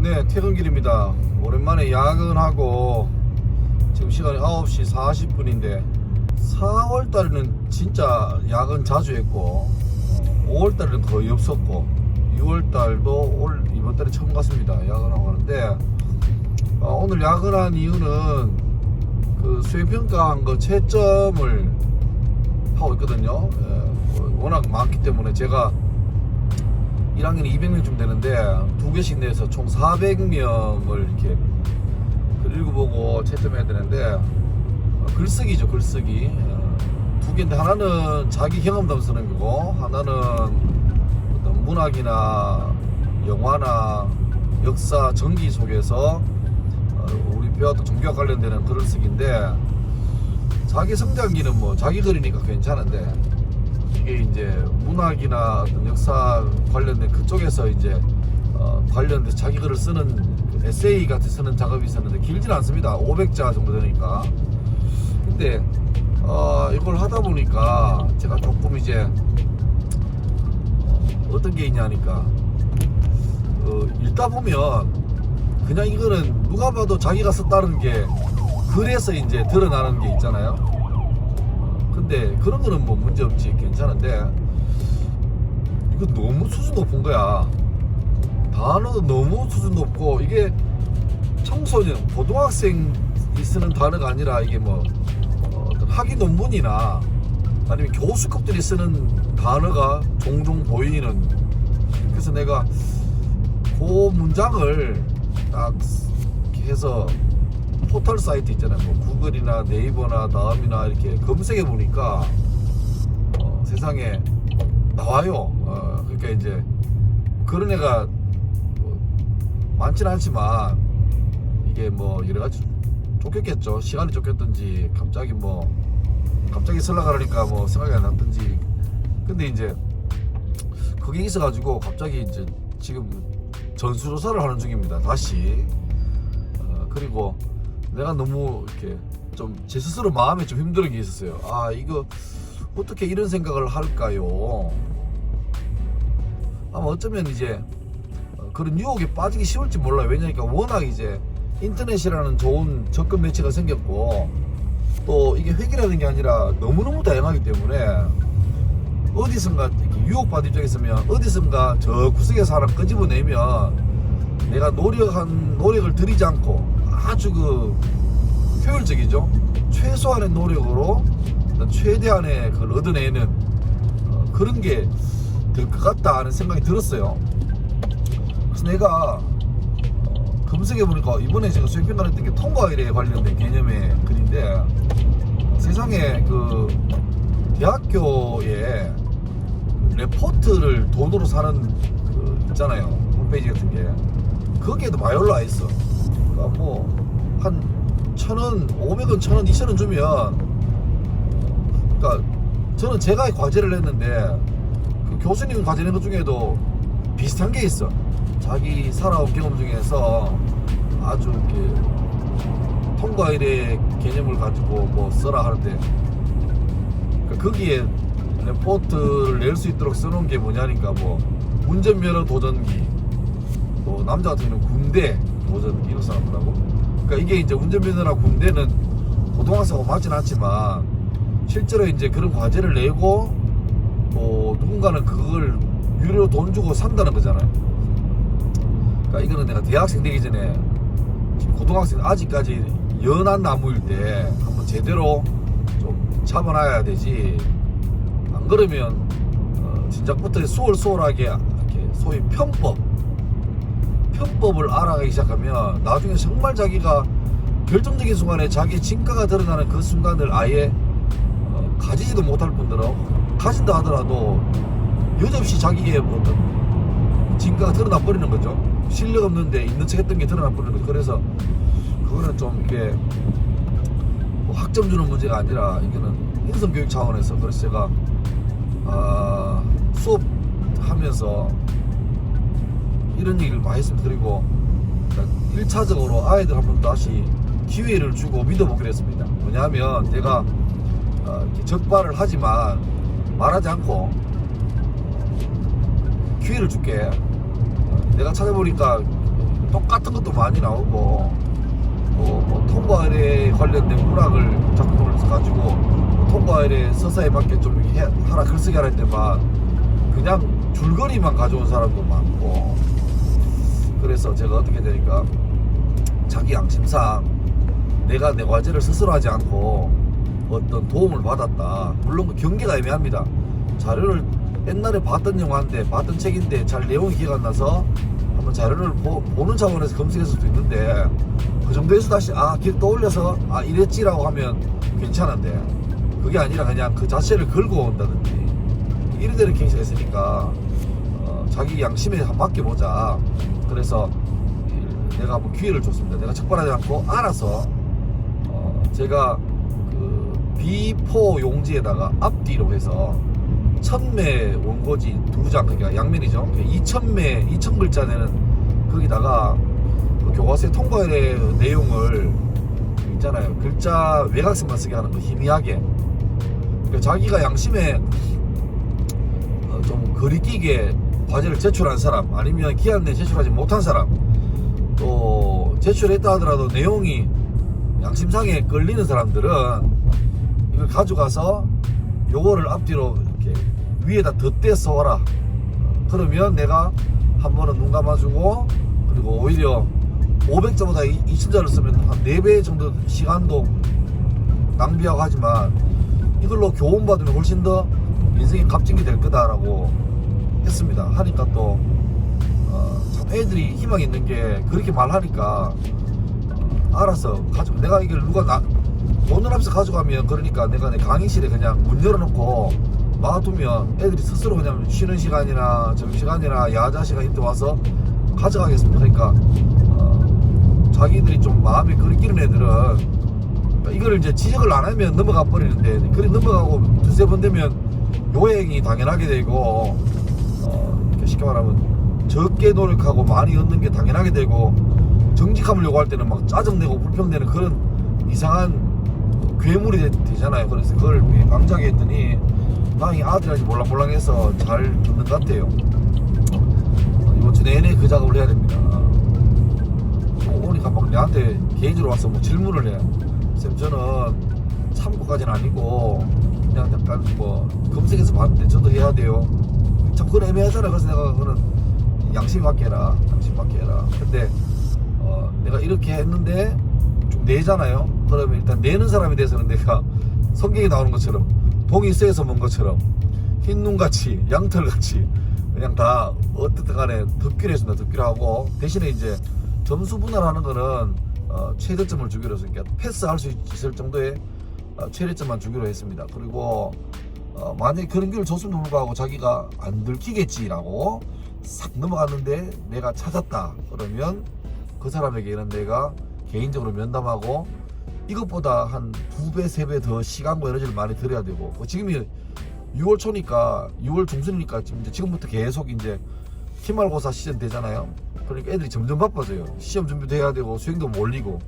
네, 퇴근길입니다. 오랜만에 야근하고 지금 시간이 9시 40분인데 4월달에는 진짜 야근 자주 했고 5월달에는 거의 없었고 6월달도 이번달에 처음 갔습니다. 야근하고 하는데 오늘 야근한 이유는 그 수행평가한 거 채점을 하고 있거든요. 워낙 많기 때문에 제가 1학년이 200명쯤 되는데 2개씩 내서 총 400명을 이렇게 글 읽어보고 채점해야 되는데 글쓰기죠. 글쓰기 2개인데 하나는 자기 경험담 쓰는 거고 하나는 어떤 문학이나 영화나 역사 전기 속에서 우리 배웠던 종교와 관련되는 글을 쓰기인데 자기 성장기는 뭐 자기 글이니까 괜찮은데 이게 이제 문학이나 어떤 역사 관련된 그쪽에서 이제 관련돼서 자기 글을 쓰는 그 에세이 같이 쓰는 작업이 있었는데 길진 않습니다. 500자 정도 되니까. 근데 이걸 하다 보니까 제가 조금 이제 어떤 게 있냐니까 읽다 보면 그냥 이거는 누가 봐도 자기가 썼다는 게 글에서 이제 드러나는 게 있잖아요. 근데 그런 거는 뭐 문제 없지, 괜찮은데 이거 너무 수준 높은 거야. 단어도 너무 수준 높고 이게 청소년, 고등학생이 쓰는 단어가 아니라 이게 뭐 어떤 학위 논문이나 아니면 교수급들이 쓰는 단어가 종종 보이는. 그래서 내가 그 문장을 딱 해서 포털 사이트 있잖아요. 뭐 구글이나 네이버나 다음이나 이렇게 검색해 보니까 세상에 나와요. 그러니까 이제 그런 애가 많지는 않지만 이게 뭐 여러 가지 쫓겼겠죠. 시간이 쫓겼든지 갑자기 쓰려고 하니까 뭐 생각이 안 났든지. 근데 이제 그게 있어가지고 갑자기 이제 지금 전수조사를 하는 중입니다. 다시. 그리고 내가 너무 이렇게 좀 제 스스로 마음에 좀 힘든 게 있었어요. 이거 어떻게 이런 생각을 할까요? 아마 어쩌면 이제 그런 유혹에 빠지기 쉬울지 몰라요. 왜냐니까 워낙 이제 인터넷이라는 좋은 접근 매체가 생겼고 또 이게 획일화된 게 아니라 너무너무 다양하기 때문에 어디선가 이렇게 유혹받은 입장에 있으면 어디선가 저 구석에서 하나 끄집어내면 내가 노력을 들이지 않고 아주 효율적이죠. 최소한의 노력으로 최대한의 그걸 얻어내는 그런 게 될 것 같다 하는 생각이 들었어요. 그래서 내가 검색해보니까 이번에 제가 수행평가를 했던 게 통과일에 관련된 개념의 글인데 세상에 그 대학교에 레포트를 돈으로 사는 그 있잖아요. 홈페이지 같은 게 거기에도 많이 올라와 있어. 그러니까 뭐 한 1,000원, 500원, 1,000원, 2,000원 주면 그러니까 저는 제가 과제를 했는데 그 교수님 과제 낸 것 중에도 비슷한 게 있어. 자기 살아온 경험 중에서 아주 이렇게 통과일의 개념을 가지고 뭐 써라 하는데 그러니까 거기에 레포트를 낼 수 있도록 써놓은 게 뭐냐니까 뭐 운전면허 도전기, 또 남자 같은 경우는 군대 도전기 이런 써놨더라고. 그러니까 이게 이제 운전면허나 군대는 고등학생하고 맞진 않지만 실제로 이제 그런 과제를 내고 또 누군가는 그걸 유료로 돈 주고 산다는 거잖아요. 그러니까 이거는 내가 대학생 되기 전에 고등학생 아직까지 연한 나무일 때 한번 제대로 좀 잡아놔야 되지. 안 그러면 진작부터 수월하게 이렇게 소위 편법을 알아가기 시작하면 나중에 정말 자기가 결정적인 순간에 자기의 진가가 드러나는 그 순간을 아예 가지지도 못할 뿐더러 가진다 하더라도 여지없이 자기의 어떤 진가가 드러나 버리는 거죠. 실력 없는데 있는 척 했던 게 드러나 버리는 거죠. 그래서 그거는 좀 이게 뭐 학점 주는 문제가 아니라 이거는 인성교육 차원에서. 그래서 제가 수업하면서 이런 얘기를 많이 했습니다. 그리고 1차적으로 아이들 한번 다시 기회를 주고 믿어보기로 했습니다. 왜냐하면 내가 이렇게 적발을 하지만 말하지 않고 기회를 줄게. 내가 찾아보니까 똑같은 것도 많이 나오고 뭐 통과일에 관련된 문학을 작품을 써가지고 통과일에 서사에 맞게 좀 하나 글쓰기 하라 했더만 그냥 줄거리만 가져온 사람도 많고. 그래서 제가 어떻게 되니까 자기 양심상 내가 내 과제를 스스로 하지 않고 어떤 도움을 받았다. 물론 그 경계가 애매합니다. 자료를 옛날에 봤던 영화인데 봤던 책인데 잘 내용이 기억 안 나서 한번 자료를 보는 차원에서 검색했을 수도 있는데 그 정도에서 다시 기억 떠올려서 이랬지라고 하면 괜찮은데 그게 아니라 그냥 그 자체를 긁어 온다든지 이래저래 케이스가 있으니까 자기 양심에 맡겨보자. 그래서 내가 한번 기회를 줬습니다. 내가 적발하지 않고 알아서 제가 그 B4 용지에다가 앞뒤로 해서 1000매 원고지 2장, 그러니까 양면이죠. 2000글자 되는 거기다가 그 교과서의 통과의 내용을 있잖아요. 글자 외곽선만 쓰게 하는 거 희미하게. 그러니까 자기가 양심에 좀 거리끼게 과제를 제출한 사람, 아니면 기한 내에 제출하지 못한 사람, 또 제출했다 하더라도 내용이 양심상에 끌리는 사람들은 이걸 가져가서 요거를 앞뒤로 이렇게 위에다 덧대 써와라. 그러면 내가 한 번은 눈 감아주고, 그리고 오히려 500자보다 2000자를 쓰면 한 4배 정도 시간도 낭비하고 하지만 이걸로 교훈받으면 훨씬 더 인생이 값진 게 될 거다라고 했습니다. 하니까 또 참 애들이 희망이 있는 게 그렇게 말하니까 알아서 가지고, 내가 이걸 누가 오늘 앞서 가져가면 그러니까 내가 내 강의실에 그냥 문 열어놓고 놔두면 애들이 스스로 그냥 쉬는 시간이나 점심시간이나 야자 시간 이때 와서 가져가겠습니다. 그러니까 자기들이 좀 마음에 그리끼는 애들은 이걸 이제 지적을 안 하면 넘어가 버리는데, 그래 넘어가고 두세 번 되면 요행이 당연하게 되고 쉽게 말하면 적게 노력하고 많이 얻는 게 당연하게 되고, 정직함을 요구할 때는 막 짜증내고 불평되는 그런 이상한 괴물이 되잖아요. 그래서 그걸 방지하게 했더니 다행히 아들이 몰랑몰랑해서 잘 듣는 것 같아요. 이번 주 내내 그 작업을 해야 됩니다. 오니까 막 내한테 개인적으로 와서 뭐 질문을 해요. 쌤, 저는 참고까지는 아니고 그냥 약간 뭐 검색해서 봤는데 저도 해야 돼요. 참 그건 애매하잖아. 그래서 내가 그거는 양심 맞게 해라, 양심 맞게 해라. 근데 내가 이렇게 했는데 좀 내잖아요. 그러면 일단 내는 사람에 대해서는 내가 성경에 나오는 것처럼 동이 쇠에서 먼 것처럼 흰눈같이 양털같이 그냥 다 어떻든 간에 덮기로 했습니다. 덮기로 하고, 대신에 이제 점수 분할하는 거는 최대점을 주기로 해서, 그러니까 패스할 수 있을 정도의 최대점만 주기로 했습니다. 그리고 만약에 그런 기회를 줬음에도 불구하고 자기가 안 들키겠지라고 싹 넘어갔는데 내가 찾았다 그러면 그 사람에게는 내가 개인적으로 면담하고 이것보다 한 2배, 3배 더 시간과 에너지를 많이 들여야 되고, 지금이 6월 초니까 6월 중순이니까 지금부터 계속 이제 기말고사 시즌 되잖아요. 그러니까 애들이 점점 바빠져요. 시험 준비도 해야 되고 수행도 몰리고.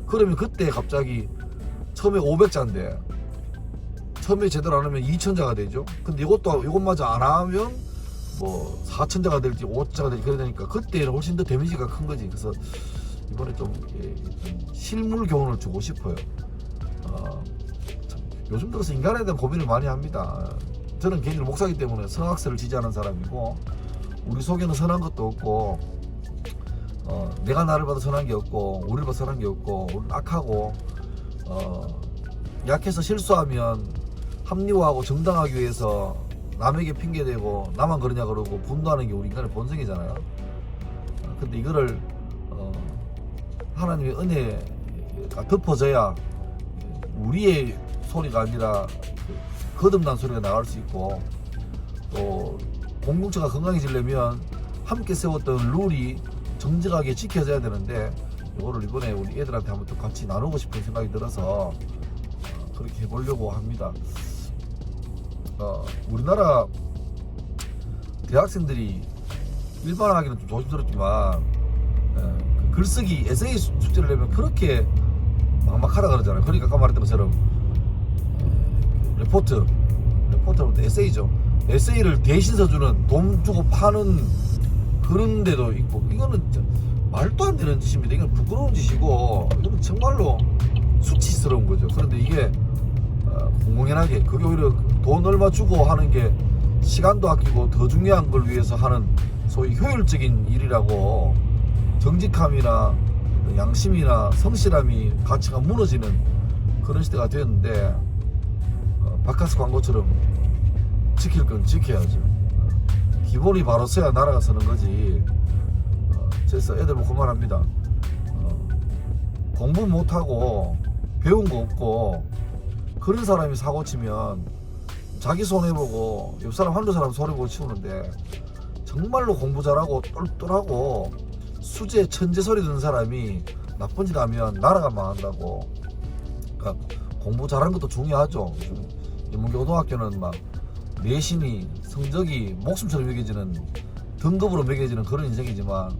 그러면 그때 갑자기 처음에 500자인데 처음에 제대로 안 하면 2000자가 되죠. 근데 이것마저 안 하면 뭐 4000자가 될지 5000자가 될지 그래 되니까 그때는 훨씬 더 데미지가 큰 거지. 그래서 이번에 좀 실물 교훈을 주고 싶어요. 요즘 들어서 인간에 대한 고민을 많이 합니다. 저는 개인적으로 목사이기 때문에 성악설을 지지하는 사람이고, 우리 속에는 선한 것도 없고 내가 나를 봐도 선한 게 없고 우리를 봐도 선한 게 없고, 우리는 악하고 약해서 실수하면 합리화하고 정당하기 위해서 남에게 핑계대고 나만 그러냐 그러고 분노하는 게 우리 인간의 본성이잖아요. 근데 이거를 하나님의 은혜가 덮어져야 우리의 소리가 아니라 거듭난 소리가 나갈 수 있고, 또 공동체가 건강해지려면 함께 세웠던 룰이 정직하게 지켜져야 되는데, 이거를 이번에 우리 애들한테 한번 또 같이 나누고 싶은 생각이 들어서 그렇게 해보려고 합니다. 우리나라 대학생들이 일반화하기는 좀 조심스럽지만 글쓰기 에세이 숙제를 내면 그렇게 막막하다 그러잖아요. 그러니까 아까 말했던 것처럼 레포트하고 에세이죠. 에세이를 대신 써주는, 돈 주고 파는 그런 데도 있고, 이거는 말도 안 되는 짓입니다. 이건 부끄러운 짓이고 이건 정말로 수치스러운 거죠. 그런데 이게 공공연하게 그게 오히려 돈 얼마 주고 하는 게 시간도 아끼고 더 중요한 걸 위해서 하는 소위 효율적인 일이라고 정직함이나 양심이나 성실함이 가치가 무너지는 그런 시대가 되었는데 바카스 광고처럼 지킬 건 지켜야죠. 기본이 바로 서야 나라가 서는 거지. 그래서 애들 보고 말합니다. 공부 못하고 배운 거 없고 그런 사람이 사고 치면 자기 손해보고 옆 사람 한두 사람 손해보고 치우는데 정말로 공부 잘하고 똘똘하고 수재 천재 소리 듣는 사람이 나쁜 짓 하면 나라가 망한다고. 그러니까 공부 잘하는 것도 중요하죠. 인문고등학교는 막 내신이 성적이 목숨처럼 매겨지는 등급으로 매겨지는 그런 인생이지만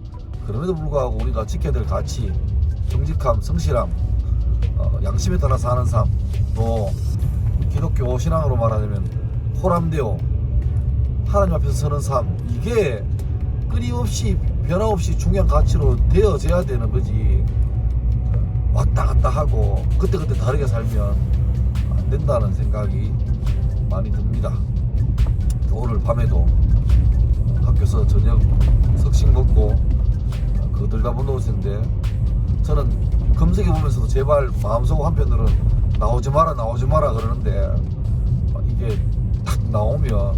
그럼에도 불구하고 우리가 지켜야 될 가치, 정직함, 성실함, 양심에 따라 사는 삶, 또 기독교 신앙으로 말하자면 호람되어 하나님 앞에서 서는 삶, 이게 끊임없이 변함없이 중요한 가치로 되어져야 되는 거지. 왔다 갔다 하고 그때그때 다르게 살면 안 된다는 생각이 많이 듭니다. 오늘 밤에도 학교에서 저녁 석식 먹고 그거 들다 못 놓으시는데 저는 검색해 보면서도 제발 마음속 한편으로는 나오지 마라 그러는데 이게 딱 나오면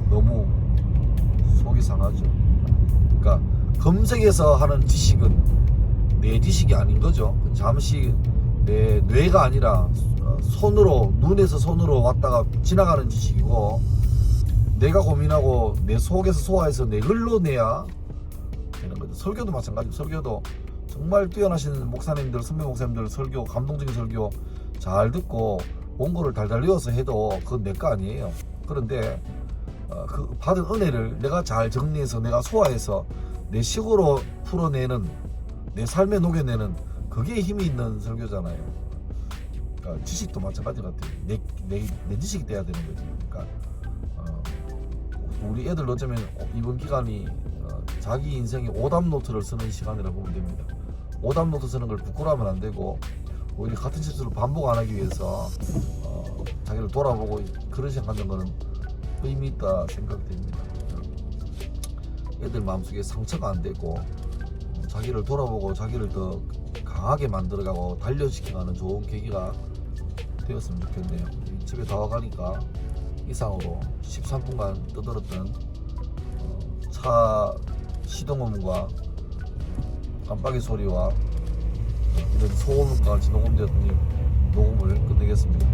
너무 속이 상하죠. 그러니까 검색해서 하는 지식은 내 지식이 아닌 거죠. 잠시 내 뇌가 아니라 손으로, 눈에서 손으로 왔다가 지나가는 지식이고, 내가 고민하고 내 속에서 소화해서 내 글로 내야 되는 거죠. 설교도 마찬가지고, 설교도 정말 뛰어나신 목사님들, 선배 목사님들 설교, 감동적인 설교 잘 듣고 원고를 달달 외워서 해도 그건 내 거 아니에요. 그런데 그 받은 은혜를 내가 잘 정리해서 내가 소화해서 내 식으로 풀어내는, 내 삶에 녹여내는, 그게 힘이 있는 설교잖아요. 그러니까 지식도 마찬가지 같아요. 내 지식이 돼야 되는 거죠. 그러니까 우리 애들 어쩌면 이번 기간이 자기 인생의 오답 노트를 쓰는 시간이라고 보면 됩니다. 오답 노트 쓰는 걸 부끄러워하면 안 되고, 오히려 같은 실수를 반복 안 하기 위해서 자기를 돌아보고 그런 생각하는 거는 의미 있다 생각됩니다. 애들 마음속에 상처가 안 되고 자기를 돌아보고 자기를 더 강하게 만들어가고 단련시켜가는 좋은 계기가 되었으면 좋겠네요. 집에 다 와가니까 이상으로 13분간 떠들었던 차 시동음과 깜빡이 소리와 이런 소음과 같이 녹음되었더니 녹음을 끝내겠습니다.